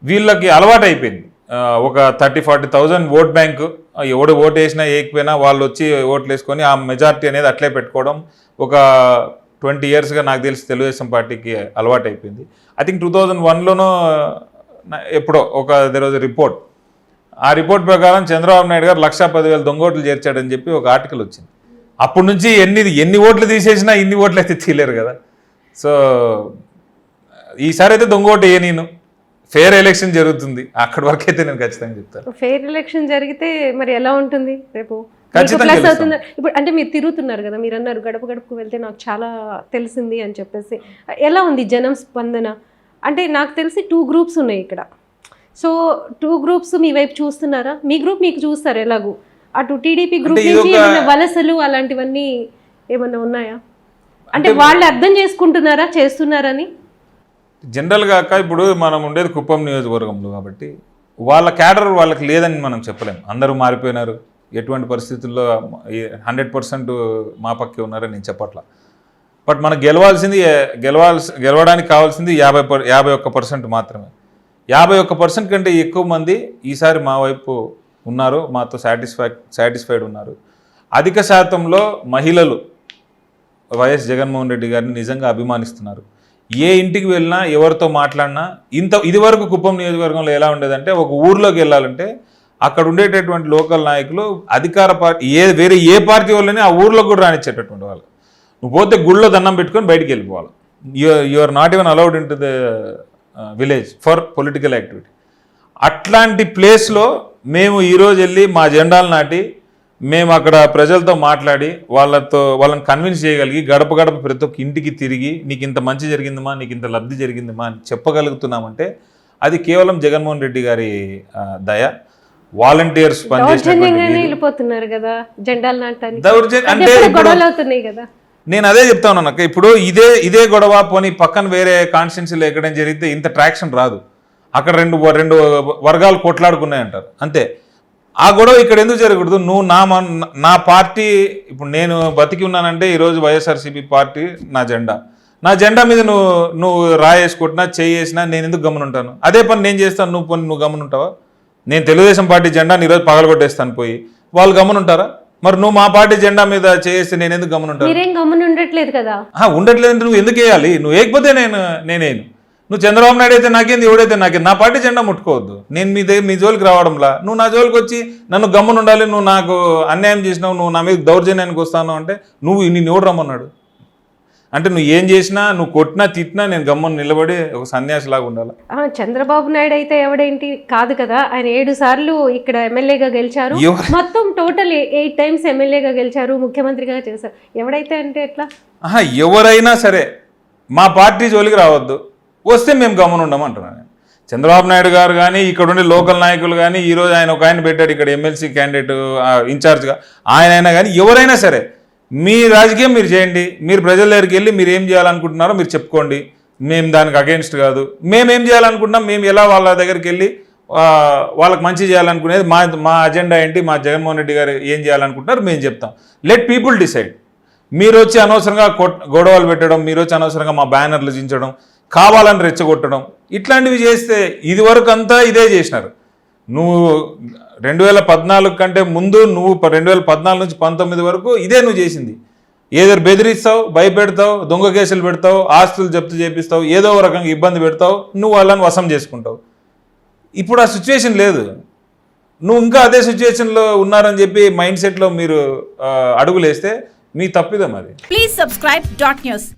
వీళ్ళకి అలవాటు అయిపోయింది. ఒక 30,000-40,000 ఓట్ బ్యాంకు, ఎవడు ఓటు వేసినా వేయకపోయినా వాళ్ళు వచ్చి ఓట్లు వేసుకొని ఆ మెజారిటీ అనేది అట్లే పెట్టుకోవడం ఒక 20 yearsగా నాకు తెలిసి తెలుగుదేశం పార్టీకి అలవాటు అయిపోయింది. ఐ థింక్ 2001లోనో ఎప్పుడో దేర్ వాజ్ రిపోర్ట్. ఆ రిపోర్ట్ ప్రకారం చంద్రబాబు నాయుడు గారు 1,10,000 దొంగ ఓట్లు చేర్చాడని చెప్పి ఒక ఆర్టికల్ వచ్చింది. అప్పటి నుంచి ఎన్ని ఓట్లు తీసేసినా ఇన్ని ఓట్లు అయితే తీయలేరు కదా. సో ఈసారి అయితే దొంగ ఓటు నేను ఫెయిర్ ఎలక్షన్ జరుగుతుంది, అక్కడి వరకు అయితే నేను ఖచ్చితంగా చెప్తాను. ఫెయిర్ ఎలక్షన్ జరిగితే మరి ఎలా ఉంటుంది రేపు? ఖచ్చితంగా అవుతుంది ఇప్పుడు అంటే మీరు తిరుగుతున్నారు కదా, మీరు అన్నారు గడప గడపకు వెళ్తే నాకు చాలా తెలిసింది అని చెప్పేసి. ఎలా ఉంది జనం స్పందన? అంటే నాకు తెలిసి 2 groups ఉన్నాయి ఇక్కడ. సో 2 groups మీ వైపు చూస్తున్నారా? మీ గ్రూప్ మీకు చూస్తారు ఎలాగూ. అటు టీడీపీ గ్రూప్ నుంచి ఏమైనా వలసలు అలాంటివన్నీ ఏమన్నా ఉన్నాయా? అంటే వాళ్ళు అర్థం చేసుకుంటున్నారా చేస్తున్నారని? జనరల్గా ఇప్పుడు మనం ఉండేది కుప్పం నియోజకవర్గంలో కాబట్టి వాళ్ళ క్యాడర్ వాళ్ళకి లేదని మనం చెప్పలేం. అందరూ మారిపోయినారు, ఎటువంటి పరిస్థితుల్లో 100% మా పక్కే ఉన్నారని నేను చెప్పట్లా. బట్ మనకు గెలవడానికి కావాల్సింది 51% మాత్రమే. 51% కంటే ఎక్కువ మంది ఈసారి మా వైపు ఉన్నారు, మాతో సాటిస్ఫైడ్ ఉన్నారు. అధిక శాతంలో మహిళలు వైఎస్ జగన్మోహన్ రెడ్డి గారిని నిజంగా అభిమానిస్తున్నారు. ఏ ఇంటికి వెళ్ళినా ఎవరితో మాట్లాడినా ఇదివరకు కుప్పం నియోజకవర్గంలో ఎలా ఉండేదంటే ఒక ఊర్లోకి వెళ్ళాలంటే అక్కడ ఉండేటటువంటి లోకల్ నాయకులు అధికార పార్టీ వేరే ఏ పార్టీ వాళ్ళని ఆ ఊర్లో కూడా రానిచ్చేటటువంటి వాళ్ళు. నువ్వు పోతే గుళ్ళో దండం పెట్టుకొని బయటికి వెళ్ళిపోవాలి. You are not even allowed in to the village for political activity. అట్లాంటి ప్లేస్లో మేము ఈరోజు వెళ్ళి మా జెండాలు నాటి మేము అక్కడ ప్రజలతో మాట్లాడి వాళ్ళని కన్విన్స్ చేయగలిగి గడప గడప ప్రతి ఒక్క ఇంటికి తిరిగి నీకు ఇంత మంచి జరిగిందమ్మా, నీకు ఇంత లబ్ధి జరిగిందమ్మా అని చెప్పగలుగుతున్నామంటే అది కేవలం జగన్మోహన్ రెడ్డి గారి దయ. వాలంటీర్స్ పనిచేస్తున్నారు కదా జెండాలు నాటడానికి, అంటే నేను అదే చెప్తాను అక్క. ఇప్పుడు ఇదే గొడవ పోనీ పక్కన వేరే కాన్స్టిట్యున్సీలో ఎక్కడైనా జరిగితే ఇంత ట్రాక్షన్ రాదు. అక్కడ రెండు వర్గాలు కొట్లాడుకున్నాయంటారు అంతే. ఆ గొడవ ఇక్కడ ఎందుకు జరగకూడదు? నువ్వు నా పార్టీ, ఇప్పుడు నేను బతికి ఉన్నానంటే ఈరోజు వైఎస్ఆర్సీపీ పార్టీ నా జెండా మీద నువ్వు రాయేసుకుంటున్నా చేసినా నేను ఎందుకు గమనుంటాను? అదే పని నేను చేస్తాను, నువ్వు గమనుంటావా? నేను తెలుగుదేశం పార్టీ జెండాని ఈరోజు పగలగొట్టేస్తాను పోయి, వాళ్ళు గమనుంటారా? మరి నువ్వు మా పార్టీ జెండా మీద చేస్తే నేను ఎందుకు గమనుంటాను? ఉండట్లేదు కదా. ఉండట్లేదు, నువ్వు ఎందుకు వేయాలి? నువ్వు వేయకపోతే నేనేను. నువ్వు చంద్రబాబు నాయుడు అయితే నాకేంది, ఎవడైతే నాకేంది, నా పార్టీ జెండా ముట్టుకోవద్దు. నేను మీ జోలికి రావడంలా, నువ్వు నా జోలికి వచ్చి నన్ను గమ్మున ఉండాలి, నువ్వు నాకు అన్యాయం చేసినావు, నువ్వు నా మీద దౌర్జన్యానికి వస్తాను అంటే నిన్ను ఎవడు రమ్మన్నాడు? అంటే నువ్వు ఏం చేసినా, నువ్వు కొట్టినా తిట్టినా నేను గమ్మున నిలబడి ఒక సన్యాసిలాగా ఉండాలి. చంద్రబాబు నాయుడు అయితే ఎవడేంటి కాదు కదా, ఆయన 7 సార్లు ఇక్కడ ఎమ్మెల్యేగా గెలిచారు, మొత్తం టోటల్ 8 times ఎమ్మెల్యేగా గెలిచారు, ముఖ్యమంత్రిగా చేశారు. ఎవడైతే అంటే ఎట్లా? ఎవరైనా సరే మా పార్టీ జోలికి రావద్దు, వస్తే మేము గమనం ఉండమంటున్నాను. చంద్రబాబు నాయుడు గారు కానీ ఇక్కడ ఉండే లోకల్ నాయకులు కానీ ఈరోజు ఆయన ఒక ఆయన పెట్టాడు ఇక్కడ ఎమ్మెల్సీ క్యాండిడేట్ ఇన్ఛార్జ్గా, ఆయనైనా కానీ ఎవరైనా సరే మీ రాజకీయం మీరు చేయండి. మీరు ప్రజల దగ్గరికి వెళ్ళి మీరు ఏం చేయాలనుకుంటున్నారో మీరు చెప్పుకోండి. మేము దానికి అగెన్స్ట్ కాదు. మేమేం చేయాలనుకుంటున్నాం, మేము ఎలా వాళ్ళ దగ్గరికి వెళ్ళి వాళ్ళకి మంచి చేయాలనుకునేది మా అజెండా ఏంటి, మా జగన్మోహన్ రెడ్డి గారు ఏం చేయాలనుకుంటున్నారు మేము చెప్తాం. Let people decide. మీరు వచ్చి అనవసరంగా గొడవలు పెట్టడం, మీరు వచ్చి అనవసరంగా మా బ్యానర్లు జించడం, కావాలని రెచ్చగొట్టడం, ఇట్లాంటివి చేస్తే ఇదివరకు అంతా ఇదే చేసినారు. నువ్వు 2014 కంటే ముందు నువ్వు 2014 నుంచి 19 వరకు ఇదే నువ్వు చేసింది. ఏదో బెదిరిస్తావు, భయపెడతావు, దొంగ కేసులు పెడతావు, ఆస్తులు జప్తు చేపిస్తావు, ఏదో ఒక రకంగా ఇబ్బంది పెడతావు, నువ్వు వాళ్ళని వశం చేసుకుంటావు. ఇప్పుడు ఆ సిచ్యువేషన్ లేదు. నువ్వు ఇంకా అదే సిచ్యువేషన్లో ఉన్నారని చెప్పి మైండ్ సెట్లో మీరు అడుగులేస్తే మీ తప్పిదం అది. Please subscribe .news.